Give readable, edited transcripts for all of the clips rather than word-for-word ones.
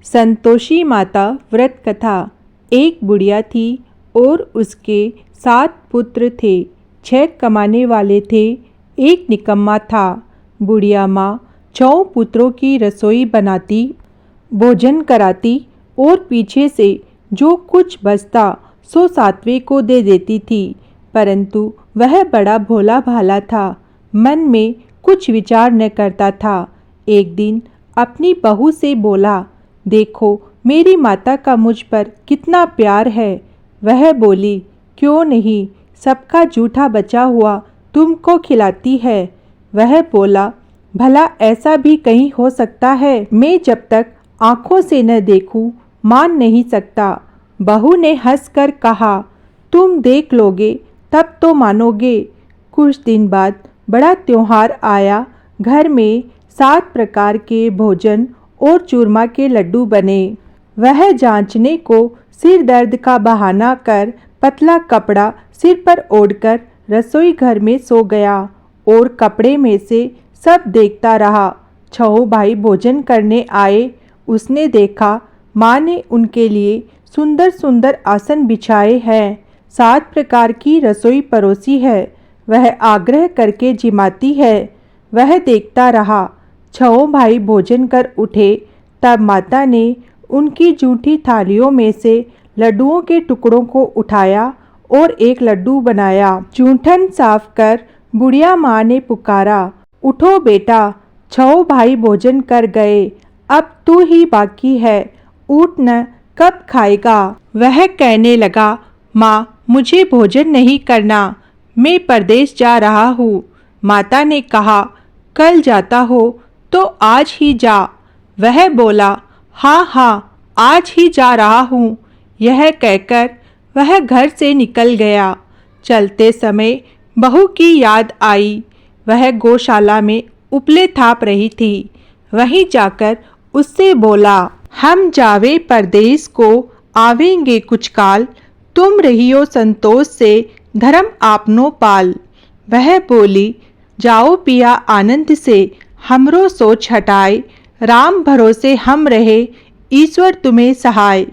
संतोषी माता व्रत कथा। एक बुढ़िया थी और उसके 7 पुत्र थे। 6 कमाने वाले थे, एक निकम्मा था। बुढ़िया माँ 6 पुत्रों की रसोई बनाती, भोजन कराती और पीछे से जो कुछ बचता सो 7वें को दे देती थी। परंतु वह बड़ा भोला भाला था, मन में कुछ विचार न करता था। एक दिन अपनी बहू से बोला, देखो मेरी माता का मुझ पर कितना प्यार है। वह बोली, क्यों नहीं, सबका जूठा बचा हुआ तुमको खिलाती है। वह बोला, भला ऐसा भी कहीं हो सकता है? मैं जब तक आंखों से न देखूं मान नहीं सकता। बहू ने हंसकर कहा, तुम देख लोगे तब तो मानोगे। कुछ दिन बाद बड़ा त्योहार आया। घर में 7 प्रकार के भोजन और चूरमा के लड्डू बने। वह जांचने को सिर दर्द का बहाना कर पतला कपड़ा सिर पर ओढ़कर रसोई घर में सो गया और कपड़े में से सब देखता रहा। 6 भाई भोजन करने आए। उसने देखा माँ ने उनके लिए सुंदर सुंदर आसन बिछाए हैं, 7 प्रकार की रसोई परोसी है। वह आग्रह करके जिमाती है। वह देखता रहा। 6 भाई भोजन कर उठे। तब माता ने उनकी जूठी थालियों में से लड्डुओं के टुकड़ों को उठाया और एक लड्डू बनाया। जूठन साफ कर बुढ़िया माँ ने पुकारा, उठो बेटा, 6 भाई भोजन कर गए, अब तू ही बाकी है, उठ न, कब खाएगा? वह कहने लगा, माँ मुझे भोजन नहीं करना, मैं परदेश जा रहा हूँ। माता ने कहा, कल जाता हो तो आज ही जा। वह बोला, हाँ हाँ, आज ही जा रहा हूँ। यह कहकर वह घर से निकल गया। चलते समय बहू की याद आई। वह गौशाला में उपले थाप रही थी। वहीं जाकर उससे बोला, हम जावे परदेश को आवेंगे कुछ काल, तुम रहियो संतोष से धर्म आपनो पाल। वह बोली, जाओ पिया आनंद से, हमरो सोच हटाए, राम भरोसे हम रहे, ईश्वर तुम्हें सहाय।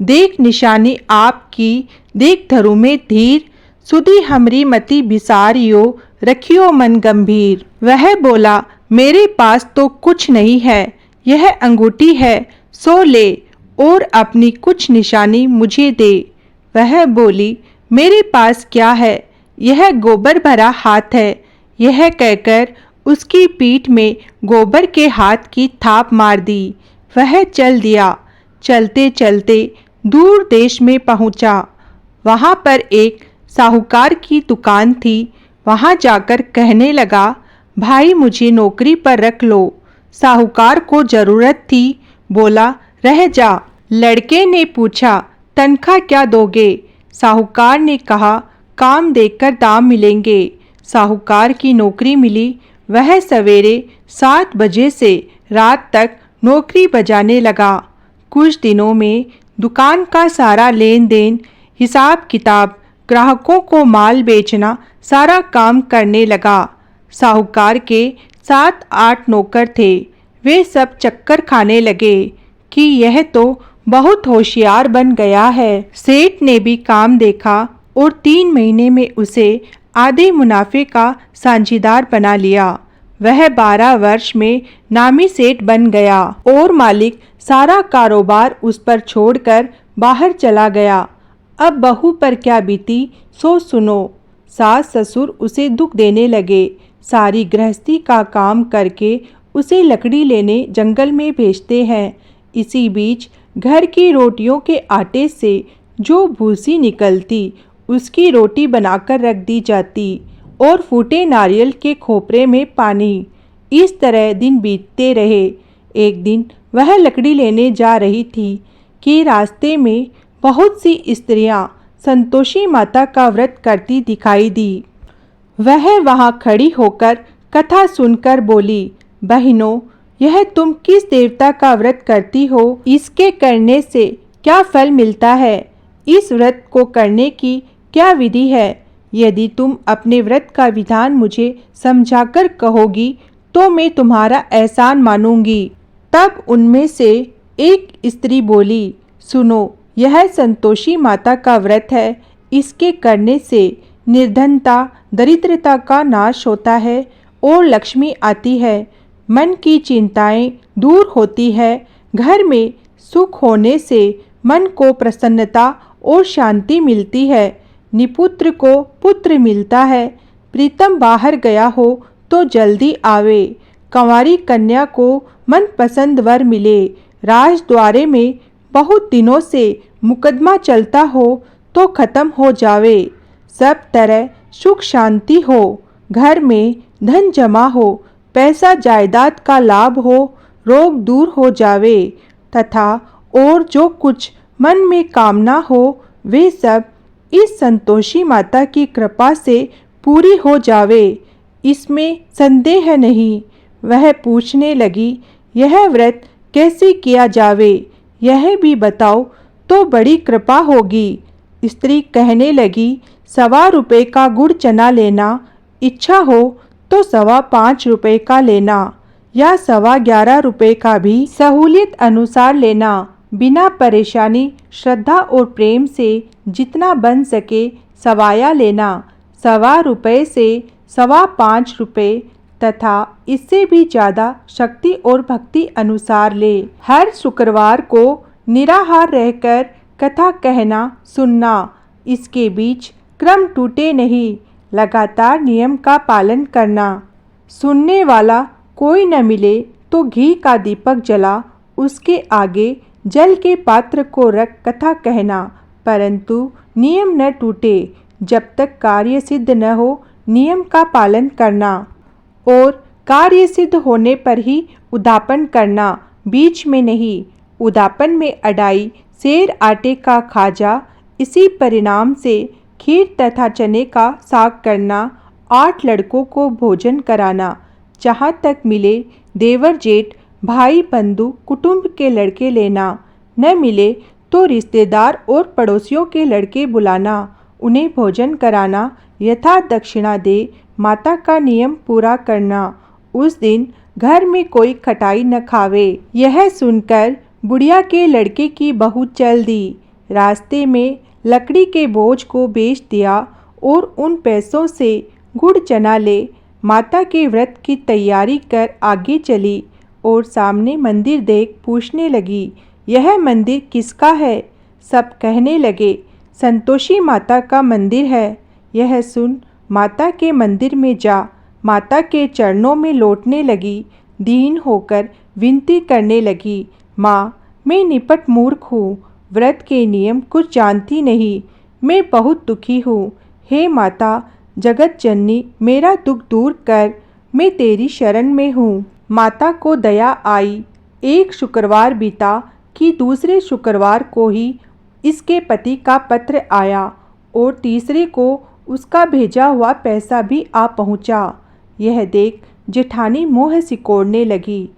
देख निशानी आपकी, देख धरु में धीर, सुधी हमरी मति बिसारियो, रखियो मन गंभीर। वह बोला, मेरे पास तो कुछ नहीं है, यह अंगूठी है, सो ले और अपनी कुछ निशानी मुझे दे। वह बोली, मेरे पास क्या है, यह गोबर भरा हाथ है। यह कहकर उसकी पीठ में गोबर के हाथ की थाप मार दी। वह चल दिया। चलते चलते दूर देश में पहुंचा। वहां पर एक साहूकार की दुकान थी। वहां जाकर कहने लगा, भाई मुझे नौकरी पर रख लो। साहूकार को जरूरत थी, बोला, रह जा। लड़के ने पूछा, तनख्वाह क्या दोगे? साहूकार ने कहा, काम देकर दाम मिलेंगे। साहूकार की नौकरी मिली। वह सवेरे 7 बजे से रात तक नौकरी बजाने लगा। कुछ दिनों में दुकान का सारा लेन देन, हिसाब किताब, ग्राहकों को माल बेचना, सारा काम करने लगा। साहूकार के 7-8 नौकर थे। वे सब चक्कर खाने लगे कि यह तो बहुत होशियार बन गया है। सेठ ने भी काम देखा और 3 महीने में उसे आधे मुनाफे का साझीदार बना लिया। वह 12 वर्ष में नामी सेठ बन गया और मालिक सारा कारोबार उस पर छोड़कर बाहर चला गया। अब बहू पर क्या बीती सो सुनो। सास ससुर उसे दुख देने लगे। सारी गृहस्थी का काम करके उसे लकड़ी लेने जंगल में भेजते हैं। इसी बीच घर की रोटियों के आटे से जो भूसी निकलती, उसकी रोटी बनाकर रख दी जाती और फूटे नारियल के खोपरे में पानी। इस तरह दिन बीतते रहे। एक दिन वह लकड़ी लेने जा रही थी कि रास्ते में बहुत सी स्त्रियां संतोषी माता का व्रत करती दिखाई दी। वह वहां खड़ी होकर कथा सुनकर बोली, बहनों, यह तुम किस देवता का व्रत करती हो? इसके करने से क्या फल मिलता है? इस व्रत को करने की क्या विधि है? यदि तुम अपने व्रत का विधान मुझे समझाकर कहोगी तो मैं तुम्हारा एहसान मानूंगी। तब उनमें से एक स्त्री बोली, सुनो, यह संतोषी माता का व्रत है। इसके करने से निर्धनता दरिद्रता का नाश होता है और लक्ष्मी आती है। मन की चिंताएं दूर होती है। घर में सुख होने से मन को प्रसन्नता और शांति मिलती है। निपुत्र को पुत्र मिलता है। प्रीतम बाहर गया हो तो जल्दी आवे। कंवारी कन्या को मनपसंद वर मिले। राजद्वारे में बहुत दिनों से मुकदमा चलता हो तो खत्म हो जावे। सब तरह सुख शांति हो। घर में धन जमा हो। पैसा जायदाद का लाभ हो। रोग दूर हो जावे तथा और जो कुछ मन में कामना हो वे सब इस संतोषी माता की कृपा से पूरी हो जावे। इसमें संदेह नहीं। वह पूछने लगी, यह व्रत कैसे किया जावे, यह भी बताओ तो बड़ी कृपा होगी। स्त्री कहने लगी, 1.25 रुपये का गुड़ चना लेना। इच्छा हो तो 5.25 रुपये का लेना या 11.25 रुपये का भी सहूलियत अनुसार लेना। बिना परेशानी श्रद्धा और प्रेम से जितना बन सके सवाया लेना। 1.25 रुपये से 5.25 रुपये तथा इससे भी ज़्यादा शक्ति और भक्ति अनुसार ले। हर शुक्रवार को निराहार रहकर कथा कहना सुनना। इसके बीच क्रम टूटे नहीं। लगातार नियम का पालन करना। सुनने वाला कोई न मिले तो घी का दीपक जला उसके आगे जल के पात्र को रख कथा कहना, परंतु नियम न टूटे। जब तक कार्य सिद्ध न हो नियम का पालन करना और कार्य सिद्ध होने पर ही उद्यापन करना, बीच में नहीं। उद्यापन में अडाई, सेर आटे का खाजा, इसी परिणाम से खीर तथा चने का साग करना। 8 लड़कों को भोजन कराना। जहाँ तक मिले देवर जेठ भाई बंधु कुटुंब के लड़के लेना। न मिले तो रिश्तेदार और पड़ोसियों के लड़के बुलाना, उन्हें भोजन कराना। यथा दक्षिणा दे माता का नियम पूरा करना। उस दिन घर में कोई खटाई न खावे। यह सुनकर बुढ़िया के लड़के की बहू चल दी। रास्ते में लकड़ी के बोझ को बेच दिया और उन पैसों से गुड़ चना ले माता के व्रत की तैयारी कर आगे चली और सामने मंदिर देख पूछने लगी, यह मंदिर किसका है? सब कहने लगे, संतोषी माता का मंदिर है। यह सुन माता के मंदिर में जा माता के चरणों में लौटने लगी। दीन होकर विनती करने लगी, माँ, मैं निपट मूर्ख हूँ, व्रत के नियम कुछ जानती नहीं, मैं बहुत दुखी हूँ। हे माता जगत जननी, मेरा दुख दूर कर, मैं तेरी शरण में हूँ। माता को दया आई। एक शुक्रवार बीता कि दूसरे शुक्रवार को ही इसके पति का पत्र आया और तीसरे को उसका भेजा हुआ पैसा भी आ पहुँचा। यह देख जेठानी मुँह सिकोड़ने लगी,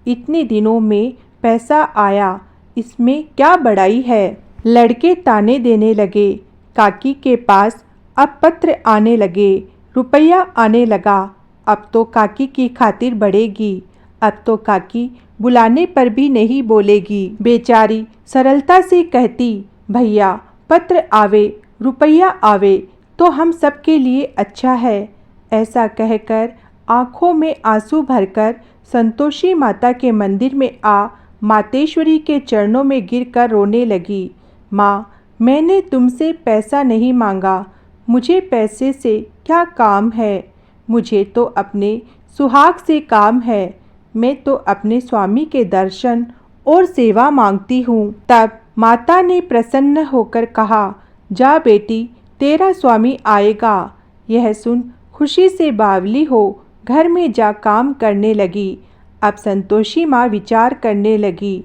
इतने दिनों में पैसा आया, इसमें क्या बड़ाई है। लड़के ताने देने लगे। काकी के पास अब पत्र आने लगे, रुपया आने लगा। अब तो काकी की खातिर बढ़ेगी। अब तो काकी बुलाने पर भी नहीं बोलेगी। बेचारी सरलता से कहती, भैया पत्र आवे, रुपया आवे तो हम सब के लिए अच्छा है। ऐसा कहकर आँखों में आंसू भरकर संतोषी माता के मंदिर में आ मातेश्वरी के चरणों में गिरकर रोने लगी। माँ, मैंने तुमसे पैसा नहीं मांगा, मुझे पैसे से क्या काम है, मुझे तो अपने सुहाग से काम है। मैं तो अपने स्वामी के दर्शन और सेवा मांगती हूँ। तब माता ने प्रसन्न होकर कहा, जा बेटी, तेरा स्वामी आएगा। यह सुन खुशी से बावली हो घर में जा काम करने लगी। अब संतोषी माँ विचार करने लगी,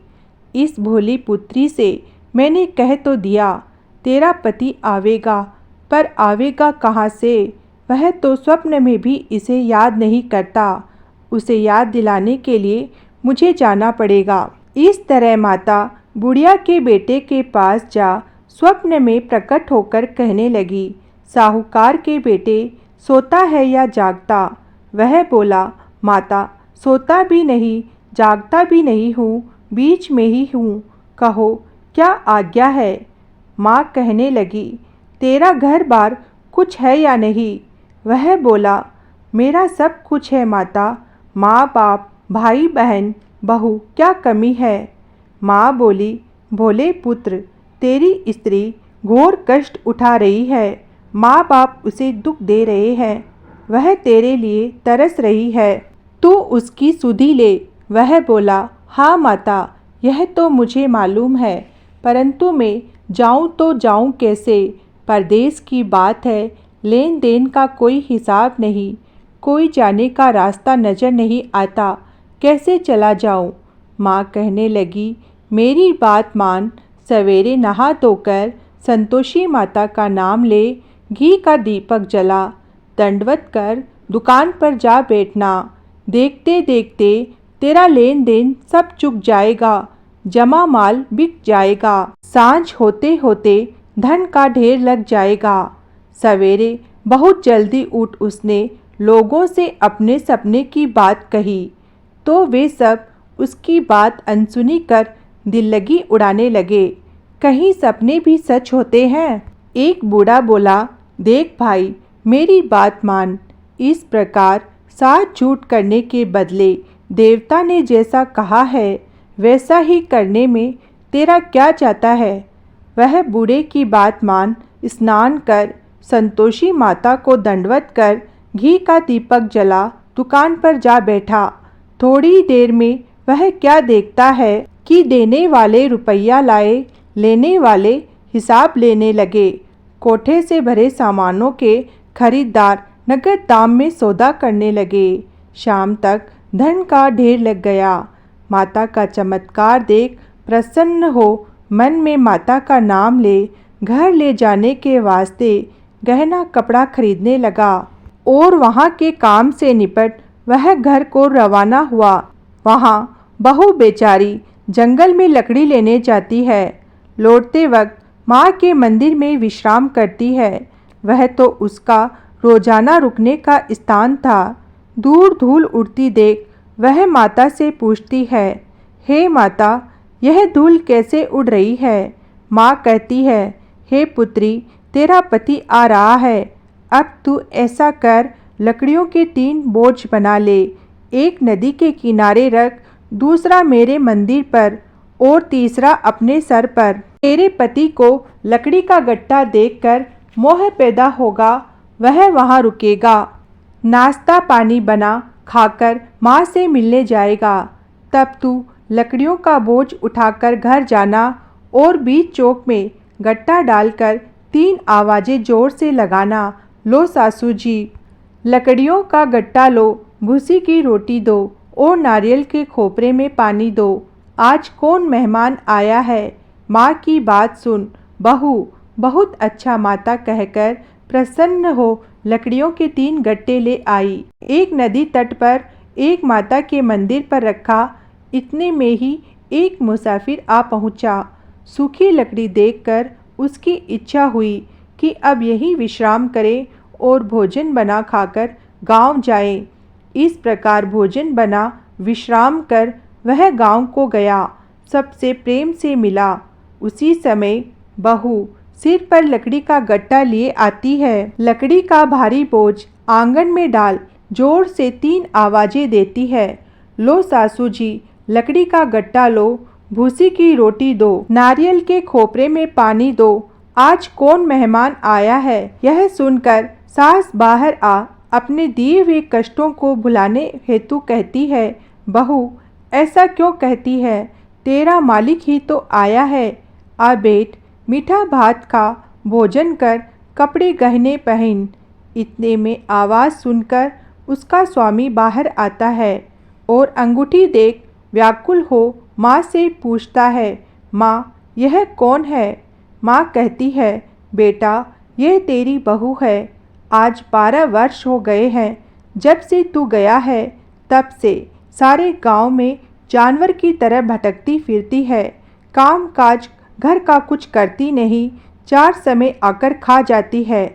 इस भोली पुत्री से मैंने कह तो दिया तेरा पति आवेगा, पर आवेगा कहाँ से? वह तो स्वप्न में भी इसे याद नहीं करता। उसे याद दिलाने के लिए मुझे जाना पड़ेगा। इस तरह माता बुढ़िया के बेटे के पास जा स्वप्न में प्रकट होकर कहने लगी, साहूकार के बेटे, सोता है या जागता? वह बोला, माता सोता भी नहीं जागता भी नहीं हूँ, बीच में ही हूँ, कहो क्या आज्ञा है। माँ कहने लगी, तेरा घर बार कुछ है या नहीं। वह बोला, मेरा सब कुछ है माता, माँ बाप भाई बहन बहू क्या कमी है। माँ बोली, भोले पुत्र, तेरी स्त्री घोर कष्ट उठा रही है, माँ बाप उसे दुख दे रहे हैं, वह तेरे लिए तरस रही है, तू उसकी सुधि ले। वह बोला, हाँ माता, यह तो मुझे मालूम है, परंतु मैं जाऊँ तो जाऊँ कैसे। परदेश की बात है, लेन देन का कोई हिसाब नहीं, कोई जाने का रास्ता नज़र नहीं आता, कैसे चला जाऊँ। माँ कहने लगी, मेरी बात मान, सवेरे नहा धोकर संतोषी माता का नाम ले, घी का दीपक जला, दंडवत कर दुकान पर जा बैठना। देखते देखते तेरा लेन देन सब चुक जाएगा, जमा माल बिक जाएगा, सांझ होते होते धन का ढेर लग जाएगा। सवेरे बहुत जल्दी उठ उसने लोगों से अपने सपने की बात कही, तो वे सब उसकी बात अनसुनी कर दिल लगी उड़ाने लगे। कहीं सपने भी सच होते हैं। एक बूढ़ा बोला, देख भाई, मेरी बात मान, इस प्रकार साथ झूठ करने के बदले देवता ने जैसा कहा है वैसा ही करने में तेरा क्या जाता है। वह बूढ़े की बात मान स्नान कर संतोषी माता को दंडवत कर घी का दीपक जला दुकान पर जा बैठा। थोड़ी देर में वह क्या देखता है कि देने वाले रुपया लाए, लेने वाले हिसाब लेने लगे। कोठे से भरे सामानों के खरीदार नगद दाम में सौदा करने लगे। शाम तक धन का ढेर लग गया। माता का चमत्कार देख प्रसन्न हो मन में माता का नाम ले घर ले जाने के वास्ते गहना कपड़ा खरीदने लगा और वहाँ के काम से निपट वह घर को रवाना हुआ। वहाँ बहू बेचारी जंगल में लकड़ी लेने जाती है। लौटते वक्त माँ के मंदिर में विश्राम करती है। वह तो उसका रोजाना रुकने का स्थान था। दूर धूल उड़ती देख वह माता से पूछती है, हे माता, यह धूल कैसे उड़ रही है। माँ कहती है, हे पुत्री, तेरा पति आ रहा है, अब तू ऐसा कर, लकड़ियों के 3 बोझ बना ले, एक नदी के किनारे रख, दूसरा मेरे मंदिर पर और तीसरा अपने सर पर। तेरे पति को लकड़ी का गट्टा देखकर मोह पैदा होगा, वह वहाँ रुकेगा, नाश्ता पानी बना खाकर माँ से मिलने जाएगा। तब तू लकड़ियों का बोझ उठाकर घर जाना और बीच चौक में गट्टा डालकर 3 आवाज़ें जोर से लगाना, लो सासू जी, लकड़ियों का गट्टा लो, भूसी की रोटी दो और नारियल के खोपरे में पानी दो। आज कौन मेहमान आया है, माँ की बात सुन। बहू, बहुत अच्छा माता कहकर प्रसन्न हो लकड़ियों के 3 गट्टे ले आई। एक नदी तट पर एक माता के मंदिर पर रखा। इतने में ही एक मुसाफिर आ पहुँचा। सूखी लकड़ी देखकर उसकी इच्छा हुई कि अब यहीं विश्राम करे और भोजन बना खाकर गांव जाए। इस प्रकार भोजन बना विश्राम कर वह गांव को गया, सबसे प्रेम से मिला। उसी समय बहू सिर पर लकड़ी का गट्टा लिए आती है। लकड़ी का भारी बोझ आंगन में डाल जोर से 3 आवाज़ें देती है, लो सासू जी, लकड़ी का गट्टा लो, भूसी की रोटी दो, नारियल के खोपरे में पानी दो, आज कौन मेहमान आया है। यह सुनकर सास बाहर आ अपने दिए हुए कष्टों को भुलाने हेतु कहती है, बहू ऐसा क्यों कहती है, तेरा मालिक ही तो आया है, आ बैठ, मीठा भात खा, भोजन कर, कपड़े गहने पहन। इतने में आवाज़ सुनकर उसका स्वामी बाहर आता है और अंगूठी देख व्याकुल हो माँ से पूछता है, माँ यह कौन है। माँ कहती है, बेटा यह तेरी बहू है, आज 12 वर्ष हो गए हैं जब से तू गया है, तब से सारे गांव में जानवर की तरह भटकती फिरती है, काम काज घर का कुछ करती नहीं, 4 समय आकर खा जाती है।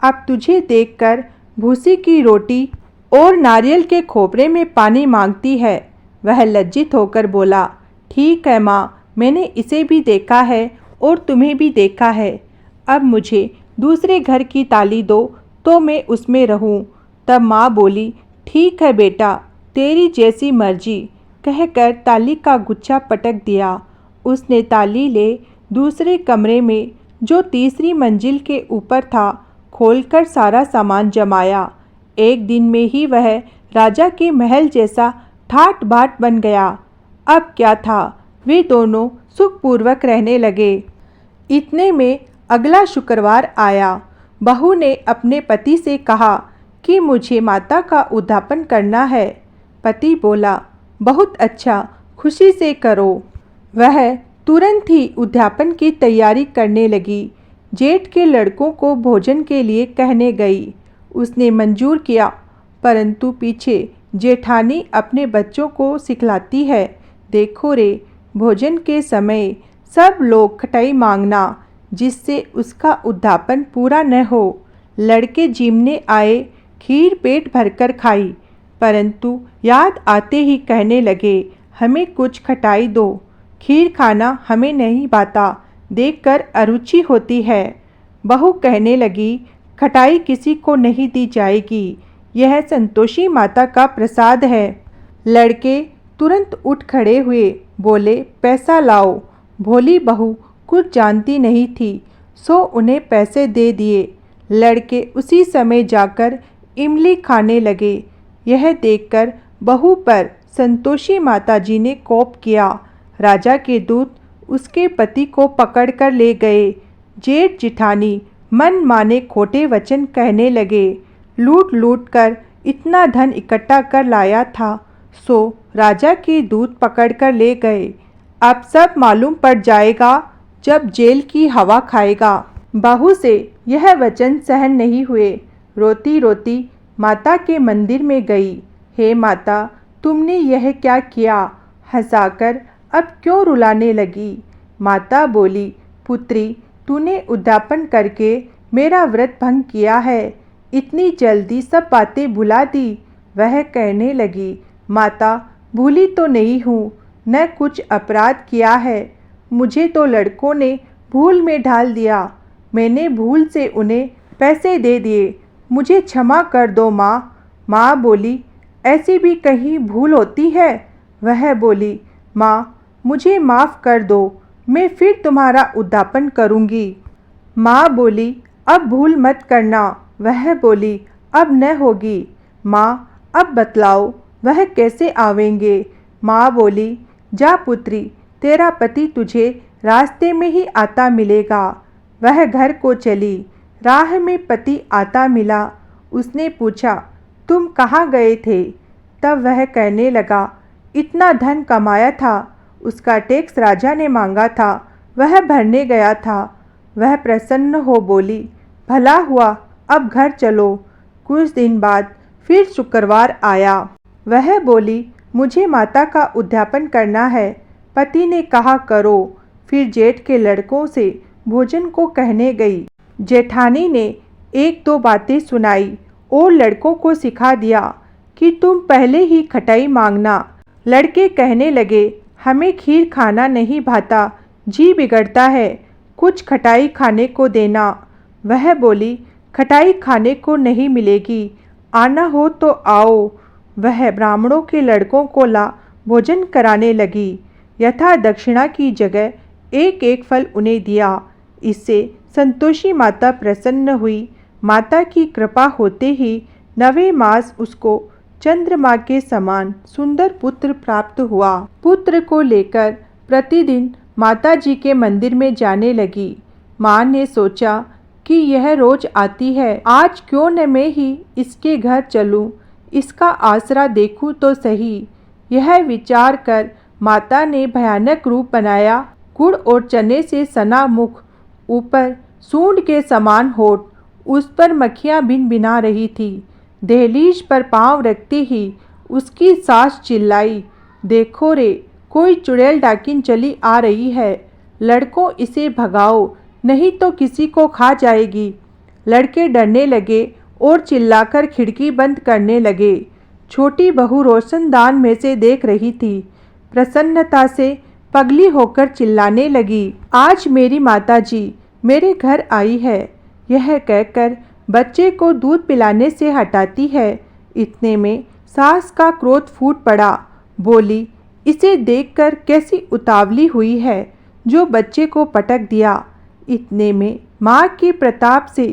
अब तुझे देखकर भूसी की रोटी और नारियल के खोपरे में पानी मांगती है। वह लज्जित होकर बोला, ठीक है माँ, मैंने इसे भी देखा है और तुम्हें भी देखा है। अब मुझे दूसरे घर की ताली दो तो मैं उसमें रहूं। तब माँ बोली, ठीक है बेटा, तेरी जैसी मर्जी, कहकर ताली का गुच्छा पटक दिया। उसने ताली ले दूसरे कमरे में, जो तीसरी मंजिल के ऊपर था, खोलकर सारा सामान जमाया। एक दिन में ही वह राजा के महल जैसा ठाट बाट बन गया। अब क्या था, वे दोनों सुखपूर्वक रहने लगे। इतने में अगला शुक्रवार आया। बहू ने अपने पति से कहा कि मुझे माता का उद्यापन करना है। पति बोला, बहुत अच्छा, खुशी से करो। वह तुरंत ही उद्यापन की तैयारी करने लगी। जेठ के लड़कों को भोजन के लिए कहने गई। उसने मंजूर किया, परंतु पीछे जेठानी अपने बच्चों को सिखलाती है, देखो रे, भोजन के समय सब लोग खटाई मांगना, जिससे उसका उद्यापन पूरा न हो। लड़के जिमने आए, खीर पेट भरकर खाई, परंतु याद आते ही कहने लगे, हमें कुछ खटाई दो, खीर खाना हमें नहीं भाता, देखकर अरुचि होती है। बहू कहने लगी, खटाई किसी को नहीं दी जाएगी, यह संतोषी माता का प्रसाद है। लड़के तुरंत उठ खड़े हुए, बोले, पैसा लाओ। भोली बहू कुछ जानती नहीं थी, सो उन्हें पैसे दे दिए। लड़के उसी समय जाकर इमली खाने लगे। यह देखकर बहू पर संतोषी माताजी ने कोप किया। राजा के दूत उसके पति को पकड़कर ले गए। जेठ जिठानी मन माने खोटे वचन कहने लगे। लूट लूट कर इतना धन इकट्ठा कर लाया था, सो राजा के दूत पकड़कर ले गए। अब सब मालूम पड़ जाएगा जब जेल की हवा खाएगा। बहू से यह वचन सहन नहीं हुए। रोती रोती माता के मंदिर में गई। हे माता, तुमने यह क्या किया? हंसाकर अब क्यों रुलाने लगी? माता बोली, पुत्री, तूने उद्यापन करके मेरा व्रत भंग किया है, इतनी जल्दी सब बातें भुला दी। वह कहने लगी, माता, भूली तो नहीं हूँ, न कुछ अपराध किया है, मुझे तो लड़कों ने भूल में डाल दिया, मैंने भूल से उन्हें पैसे दे दिए, मुझे क्षमा कर दो माँ। माँ बोली, ऐसी भी कहीं भूल होती है? वह बोली, माँ, मुझे माफ़ कर दो, मैं फिर तुम्हारा उद्यापन करूँगी। माँ बोली, अब भूल मत करना। वह बोली, अब न होगी। माँ, अब बतलाओ वह कैसे आवेंगे? माँ बोली, जा पुत्री, तेरा पति तुझे रास्ते में ही आता मिलेगा। वह घर को चली। राह में पति आता मिला। उसने पूछा, तुम कहाँ गए थे? तब वह कहने लगा, इतना धन कमाया था, उसका टैक्स राजा ने मांगा था, वह भरने गया था। वह प्रसन्न हो बोली, भला हुआ, अब घर चलो। कुछ दिन बाद फिर शुक्रवार आया। वह बोली, मुझे माता का उद्यापन करना है। पति ने कहा, करो। फिर जेठ के लड़कों से भोजन को कहने गई। जेठानी ने एक दो बातें सुनाई और लड़कों को सिखा दिया कि तुम पहले ही खटाई मांगना। लड़के कहने लगे, हमें खीर खाना नहीं भाता, जी बिगड़ता है, कुछ खटाई खाने को देना। वह बोली, खटाई खाने को नहीं मिलेगी, आना हो तो आओ। वह ब्राह्मणों के लड़कों को ला भोजन कराने लगी। यथा दक्षिणा की जगह एक एक फल उन्हें दिया। इससे संतोषी माता प्रसन्न हुई। माता की कृपा होते ही 9वें मास उसको चंद्रमा के समान सुंदर पुत्र प्राप्त हुआ। पुत्र को लेकर प्रतिदिन माता जी के मंदिर में जाने लगी। माँ ने सोचा कि यह रोज आती है, आज क्यों न मैं ही इसके घर चलूं, इसका आसरा देखूं तो सही। यह विचार कर माता ने भयानक रूप बनाया। गुड़ और चने से सना मुख, ऊपर सूंड के समान होठ, उस पर मक्खियाँ भिन भिना रही थी। दहलीज पर पांव रखते ही उसकी सास चिल्लाई, देखो रे, कोई चुड़ैल डाकिन चली आ रही है, लड़कों इसे भगाओ, नहीं तो किसी को खा जाएगी। लड़के डरने लगे और चिल्लाकर खिड़की बंद करने लगे। छोटी बहू रोशनदान में से देख रही थी। प्रसन्नता से पगली होकर चिल्लाने लगी, आज मेरी माताजी मेरे घर आई है। यह कहकर बच्चे को दूध पिलाने से हटाती है। इतने में सास का क्रोध फूट पड़ा। बोली, इसे देखकर कैसी उतावली हुई है जो बच्चे को पटक दिया। इतने में माँ के प्रताप से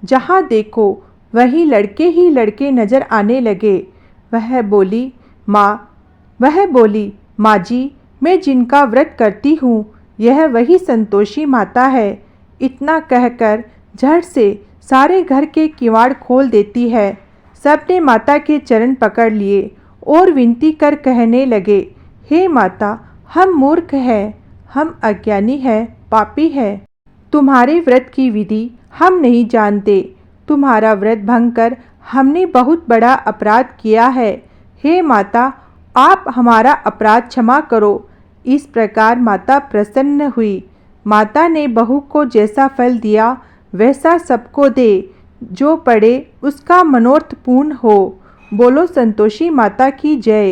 जहाँ देखो वहीं लड़के ही लड़के नजर आने लगे। वह बोली, माँ जी, मैं जिनका व्रत करती हूँ यह वही संतोषी माता है। इतना कहकर झट से सारे घर के किवाड़ खोल देती है। सबने माता के चरण पकड़ लिए और विनती कर कहने लगे, हे माता, हम मूर्ख हैं, हम अज्ञानी हैं, पापी हैं। तुम्हारे व्रत की विधि हम नहीं जानते। तुम्हारा व्रत भंग कर हमने बहुत बड़ा अपराध किया है। हे माता, आप हमारा अपराध क्षमा करो। इस प्रकार माता प्रसन्न हुई। माता ने बहू को जैसा फल दिया वैसा सबको दे, जो पड़े उसका मनोरथ पूर्ण हो। बोलो संतोषी माता की जय।